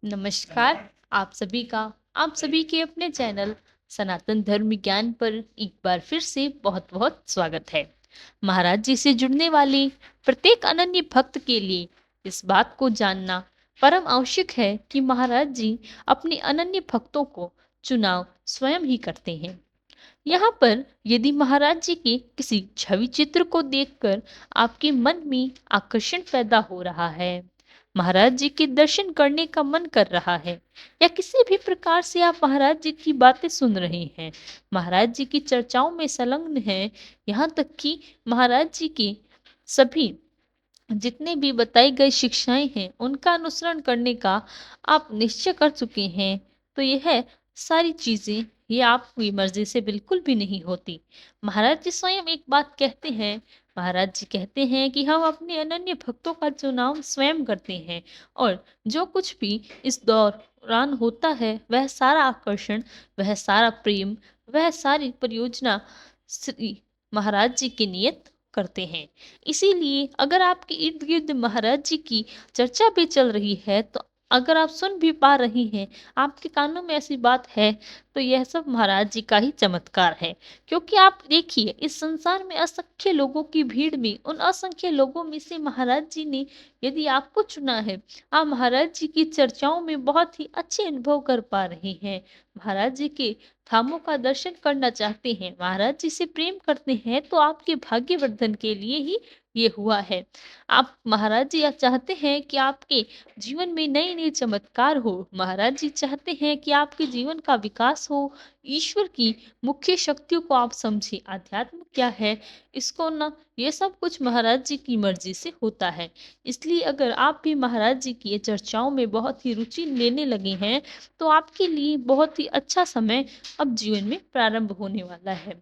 नमस्कार। आप सभी का आप सभी के अपने चैनल सनातन धर्म ज्ञान पर एक बार फिर से बहुत बहुत स्वागत है। महाराज जी से जुड़ने वाले प्रत्येक अनन्य भक्त के लिए इस बात को जानना परम आवश्यक है कि महाराज जी अपने अनन्य भक्तों को चुनाव स्वयं ही करते हैं। यहाँ पर यदि महाराज जी के किसी छवि चित्र को देखकर आपके मन में आकर्षण पैदा हो रहा है, महाराज जी के दर्शन करने का मन कर रहा है, या किसी भी प्रकार से आप महाराज जी की बातें सुन रहे हैं, महाराज जी की चर्चाओं में संलग्न हैं, यहाँ तक कि महाराज जी के सभी जितने भी बताई गई शिक्षाएं हैं उनका अनुसरण करने का आप निश्चय कर चुके हैं, तो यह सारी चीजें ये आपकी मर्जी से बिल्कुल भी नहीं होती। महाराज जी स्वयं एक बात कहते हैं। महाराज जी कहते हैं कि हम अपने अनन्य भक्तों का चुनाव स्वयं करते हैं, और जो कुछ भी इस दौरान होता है वह सारा आकर्षण, वह सारा प्रेम, वह सारी परियोजना श्री महाराज जी की नियत करते हैं। इसीलिए अगर आपके इर्द गिर्द महाराज जी की चर्चा भी चल रही है, तो अगर आप सुन भी पा रही हैं, आपके कानों में ऐसी बात है, तो यह सब महाराज जी का ही चमत्कार है। क्योंकि आप देखिए, इस संसार में असंख्य लोगों की भीड़ में उन असंख्य लोगों में से महाराज जी ने यदि आपको चुना है, आप महाराज जी की चर्चाओं में बहुत ही अच्छे अनुभव कर पा रहे हैं, महाराज जी के धामों का दर्शन करना चाहते हैं, महाराज जी से प्रेम करते हैं, तो आपके भाग्यवर्धन के लिए ही ये हुआ है। आप महाराज जी चाहते हैं कि आपके जीवन में नए नए चमत्कार हो, महाराज जी चाहते हैं कि आपके जीवन का विकास हो, ईश्वर की मुख्य शक्तियों को आप समझे, अध्यात्म क्या है इसको ना, ये सब कुछ महाराज जी की मर्जी से होता है। इसलिए अगर आप भी महाराज जी की ये चर्चाओं में बहुत ही रुचि लेने लगे हैं, तो आपके लिए बहुत ही अच्छा समय अब जीवन में प्रारंभ होने वाला है।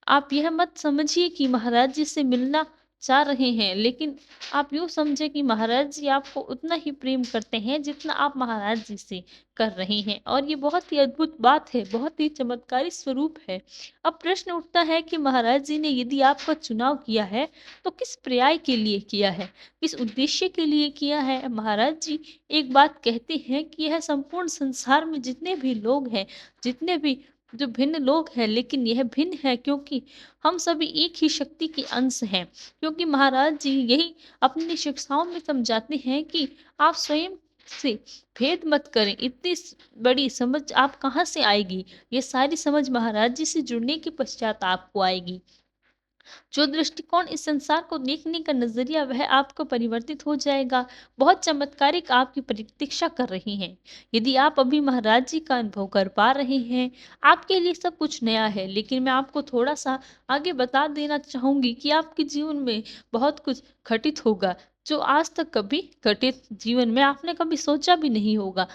आप यह मत समझिए कि महाराज जी से मिलना चाह रहे हैं, लेकिन आप यूँ समझें कि महाराज जी आपको उतना ही प्रेम करते हैं जितना आप महाराज जी से कर रहे हैं, और ये बहुत ही अद्भुत बात है, बहुत ही चमत्कारी स्वरूप है। अब प्रश्न उठता है कि महाराज जी ने यदि आपका चुनाव किया है, तो किस पर्याय के लिए किया है, किस उद्देश्य के लिए किया है। महाराज जी एक बात कहते हैं कि यह संपूर्ण संसार में जितने भी लोग हैं, जितने भी जो भिन्न लोग हैं, लेकिन यह भिन्न है क्योंकि हम सभी एक ही शक्ति के अंश हैं। क्योंकि महाराज जी यही अपनी शिक्षाओं में समझाते हैं कि आप स्वयं से भेद मत करें। इतनी बड़ी समझ आप कहाँ से आएगी? ये सारी समझ महाराज जी से जुड़ने के पश्चात आपको आएगी। जो दृष्टिकोण इस संसार को देखने का नजरिया, वह आपको परिवर्तित हो जाएगा। बहुत चमत्कारिक आपकी प्रतीक्षा कर रही हैं। यदि आप अभी महाराज जी का अनुभव कर पा रहे हैं, आपके लिए सब कुछ नया है, लेकिन मैं आपको थोड़ा सा आगे बता देना चाहूंगी कि आपके जीवन में बहुत कुछ घटित होगा, जो आज तक कभी घटित जीवन में आपने कभी सोचा भी नहीं होगा।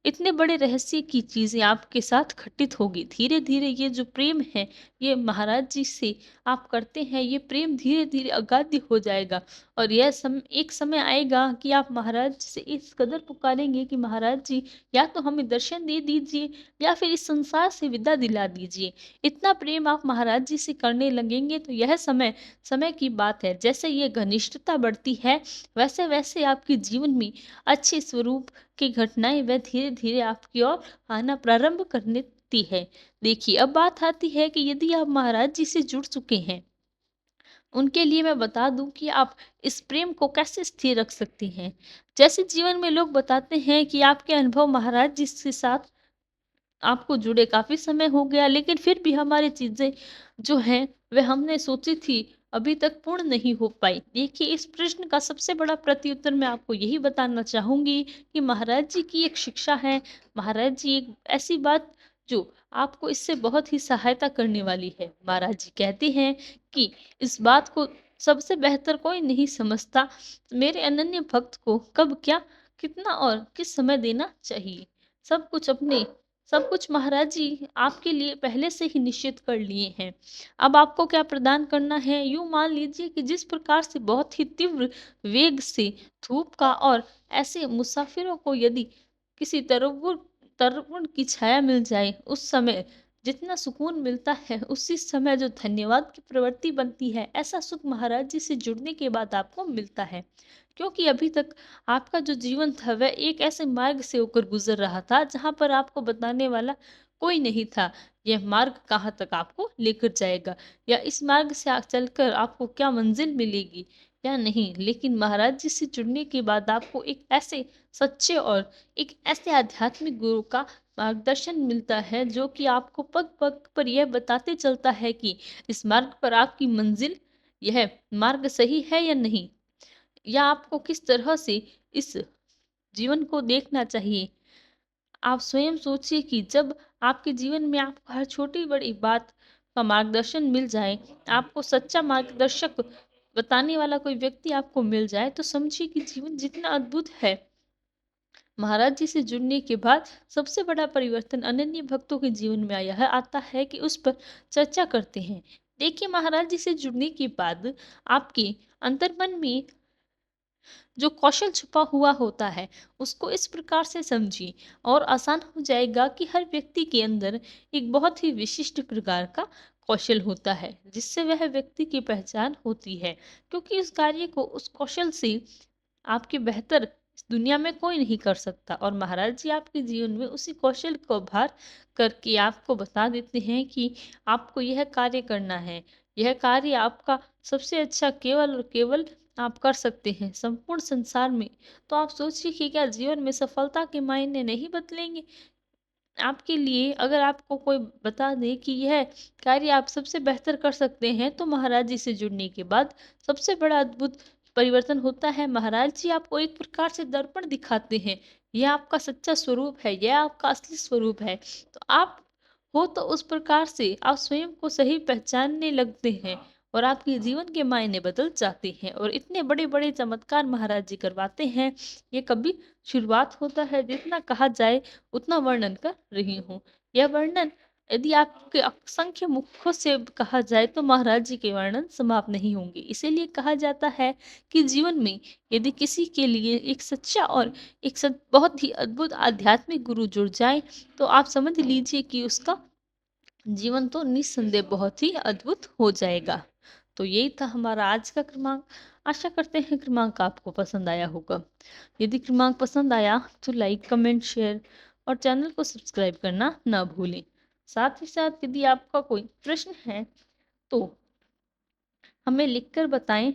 इतने बड़े रहस्य की चीजें आपके साथ घटित होगी। धीरे धीरे ये जो प्रेम है, ये महाराज जी से आप करते हैं, ये प्रेम धीरे-धीरे अगाध्य हो जाएगा, और यह एक समय आएगा कि आप महाराज से इस कदर पुकारेंगे कि महाराज जी, या तो हमें दर्शन दे दीजिए, या फिर इस संसार से विदा दिला दीजिए। इतना प्रेम आप महाराज जी से करने लगेंगे, तो यह समय समय की बात है। जैसे ये घनिष्ठता बढ़ती है, वैसे-वैसे आपके जीवन में अच्छे स्वरूप की घटनाएँ वह धीरे-धीरे आपकी ओर आना प्रारंभ करती है। देखिए, अब बात आती है कि यदि आप महाराज जी से जुड़ चुके हैं, उनके लिए मैं बता दूं कि आप इस प्रेम को कैसे स्थिर रख सकते हैं। जैसे जीवन में लोग बताते हैं कि आपके अनुभव महाराज जी के साथ आपको जुड़े काफ़ी समय हो गया, लेकिन फिर भी हमारी चीज़ें जो हैं, वह हमने सोची थी, अभी तक पूर्ण नहीं हो पाई। देखिए, इस प्रश्न का सबसे बड़ा प्रत्युत्तर मैं आपको यही बताना चाहूँगी कि महाराज जी की एक शिक्षा है, महाराज जी एक ऐसी बात जो आपको इससे बहुत ही सहायता करने वाली है। महाराज जी कहते हैं कि इस बात को सबसे बेहतर कोई नहीं समझता, मेरे अनन्य भक्त को कब क्या, कितना और किस समय देना चाहिए। सब कुछ अपने सब कुछ महाराज जी आपके लिए पहले से ही निश्चित कर लिए हैं। अब आपको क्या प्रदान करना है, यूँ मान लीजिए कि जिस प्रकार से बहुत ही तीव्र वेग से धूप का और ऐसे मुसाफिरों को यदि किसी तरुण की छाया मिल जाए, उस समय जितना सुकून मिलता है, उसी समय जो धन्यवाद की प्रवृत्ति बनती है, ऐसा सुख महाराज जी से जुड़ने के बाद आपको मिलता है। क्योंकि अभी तक आपका जो जीवन था वह एक ऐसे मार्ग से होकर गुजर रहा था जहाँ पर आपको बताने वाला कोई नहीं था। यह मार्ग कहाँ तक आपको लेकर जाएगा या इस मार्ग से चलकर आपको क्या मंजिल मिलेगी या नहीं। लेकिन महाराज जी से जुड़ने के बाद आपको एक ऐसे सच्चे और एक ऐसे आध्यात्मिक गुरु का मार्गदर्शन मिलता है जो कि आपको पग पग पर यह बताते चलता है कि इस मार्ग पर आपकी मंजिल, यह मार्ग सही है या नहीं, या आपको किस तरह से इस जीवन को देखना चाहिए। आप स्वयं सोचिए कि जब आपके जीवन में आपको हर छोटी-बड़ी बात का मार्गदर्शन मिल जाए, आपको सच्चा मार्गदर्शक बताने वाला कोई व्यक्ति आपको मिल जाए, तो समझिए कि जीवन जितना अद्भुत है। महाराज जी से जुड़ने के बाद सबसे बड़ा परिवर्तन अनन्य भक्तों के जीवन में आया है आता है कि उस पर चर्चा करते हैं। देखिए, महाराज जी से जुड़ने के बाद आपके अंतर्मन में जो कौशल छुपा हुआ होता है, उसको इस प्रकार से समझिए और आसान हो जाएगा कि हर व्यक्ति के अंदर एक बहुत ही विशिष्ट प्रकार का कौशल होता है, जिससे वह व्यक्ति की पहचान होती है। क्योंकि उस कार्य को उस कौशल से आपके बेहतर इस दुनिया में कोई नहीं कर सकता, और महाराज जी आपके जीवन में उसी कौशल को भार करके आपको बता देते हैं कि आपको यह कार्य करना है। यह कार्य आपका सबसे अच्छा केवल और केवल आप कर सकते हैं संपूर्ण संसार में। तो आप सोचिए कि क्या जीवन में सफलता के मायने नहीं बदलेंगे? आपके लिए अगर आपको कोई बता दे कि यह कार्य आप सबसे बेहतर कर सकते हैं, तो महाराज जी से जुड़ने के बाद सबसे बड़ा अद्भुत परिवर्तन होता है। महाराज जी आपको एक प्रकार से दर्पण दिखाते हैं। यह आपका सच्चा स्वरूप है, यह आपका असली स्वरूप है। तो आप हो तो उस प्रकार से आप स्वयं को सही पहचानने लगते हैं और आपके जीवन के मायने बदल जाते हैं, और इतने बड़े-बड़े चमत्कार महाराज जी करवाते हैं। ये कभी शुरुआत होता है, जितना कहा जाए उतना वर्णन कर रही हूँ। यह वर्णन यदि आपके असंख्य मुखों से कहा जाए तो महाराज जी के वर्णन समाप्त नहीं होंगे। इसीलिए कहा जाता है कि जीवन में यदि किसी के लिए एक सच्चा और एक बहुत ही अद्भुत आध्यात्मिक गुरु जुड़ जाए, तो आप समझ लीजिए कि उसका जीवन तो निस्संदेह बहुत ही अद्भुत हो जाएगा। तो यही था हमारा आज का क्रमांक। आशा करते हैं क्रमांक आपको पसंद आया होगा। यदि क्रमांक पसंद आया तो लाइक, कमेंट, शेयर और चैनल को सब्सक्राइब करना ना भूलें। साथ ही साथ यदि आपका कोई प्रश्न है तो हमें लिखकर बताएं,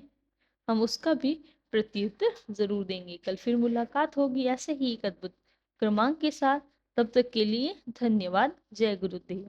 हम उसका भी प्रत्युत्तर ज़रूर देंगे। कल फिर मुलाकात होगी ऐसे ही एक अद्भुत क्रमांक के साथ। तब तक के लिए धन्यवाद। जय गुरुदेव।